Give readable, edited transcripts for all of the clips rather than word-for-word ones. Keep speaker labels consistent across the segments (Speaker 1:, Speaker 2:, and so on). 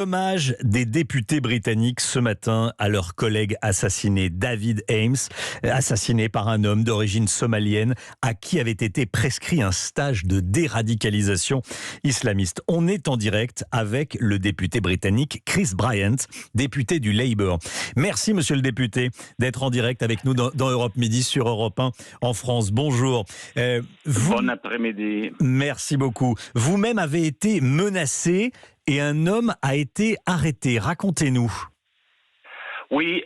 Speaker 1: Hommage des députés britanniques ce matin à leur collègue assassiné, David Ames, assassiné par un homme d'origine somalienne à qui avait été prescrit un stage de déradicalisation islamiste. On est en direct avec le député britannique Chris Bryant, député du Labour. Merci monsieur le député d'être en direct avec nous dans Europe Midi sur Europe 1 en France. Bonjour.
Speaker 2: Bon après-midi.
Speaker 1: Merci beaucoup. Vous-même avez été menacé et un homme a été arrêté. Racontez-nous.
Speaker 2: Oui,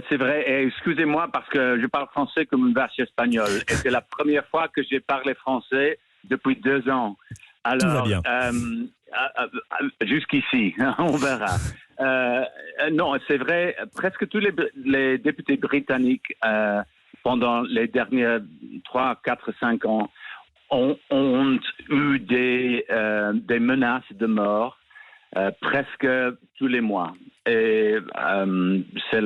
Speaker 2: c'est vrai. Et excusez-moi parce que je parle français comme une vache espagnole. Et c'est la première fois que j'ai parlé français depuis 2 ans. Alors,
Speaker 1: tout va bien.
Speaker 2: Jusqu'ici, on verra. Non, c'est vrai. Presque tous les députés britanniques, pendant les derniers 3, 4, 5 ans, ont eu des menaces de mort. Presque tous les mois. Et c'est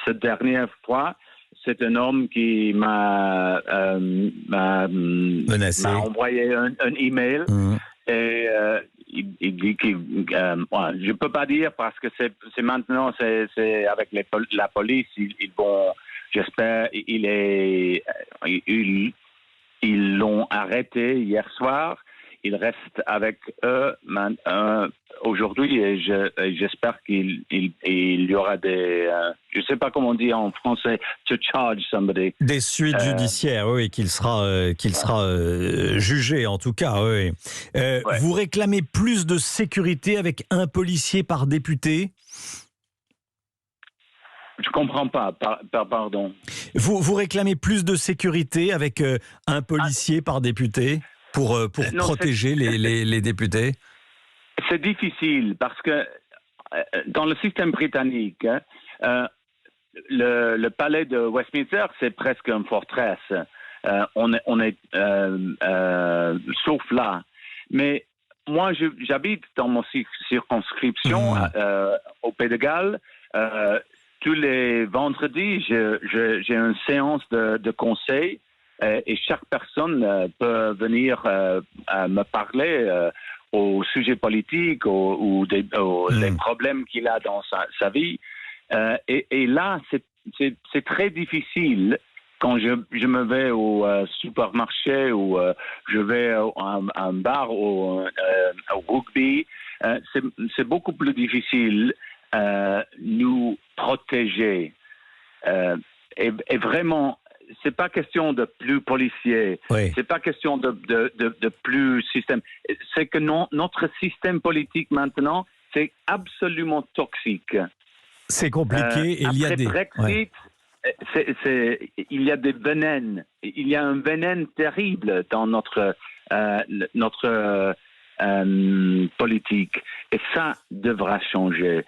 Speaker 2: cette dernière fois, c'est un homme qui m'a envoyé un email et il dit que je peux pas dire parce que c'est maintenant c'est avec la police ils vont, j'espère ils l'ont arrêté hier soir. Il reste avec eux aujourd'hui et j'espère qu'il y aura je ne sais pas comment on dit en français, to charge somebody.
Speaker 1: Des suites judiciaires, oui, qu'il sera jugé en tout cas, oui. Ouais. Vous réclamez plus de sécurité avec un policier par député ?
Speaker 2: Je comprends pas, pardon.
Speaker 1: Vous réclamez plus de sécurité avec un policier par député ? Pour protéger les députés?
Speaker 2: C'est difficile parce que dans le système britannique, le palais de Westminster, c'est presque une forteresse. On est sauf là. Mais moi, j'habite dans mon circonscription au Pays de Galles. Tous les vendredis, j'ai une séance de conseil. Et chaque personne peut venir me parler au sujet politique ou les problèmes qu'il a dans sa vie. Et là, c'est très difficile quand je me vais au supermarché ou je vais à un bar ou au rugby. C'est beaucoup plus difficile nous protéger. Et vraiment, c'est pas question de plus policiers, oui. C'est pas question de plus système. C'est que notre système politique maintenant, c'est absolument toxique.
Speaker 1: C'est compliqué.
Speaker 2: Il y a des Brexit, il y a des venens. Il y a un venin terrible dans notre politique. Et ça devra changer.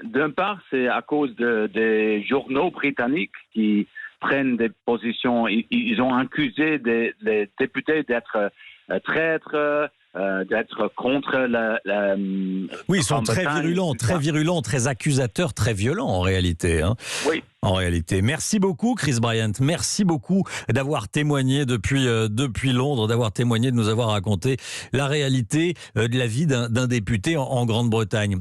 Speaker 2: D'un part, c'est à cause des journaux britanniques qui prennent des positions. Ils ont accusé les députés d'être traîtres, d'être contre la
Speaker 1: oui, ils sont très virulents, très accusateurs, très violents en réalité. Hein.
Speaker 2: Oui.
Speaker 1: En réalité. Merci beaucoup, Chris Bryant. Merci beaucoup d'avoir témoigné depuis Londres, d'avoir témoigné, de nous avoir raconté la réalité de la vie d'un député en Grande-Bretagne.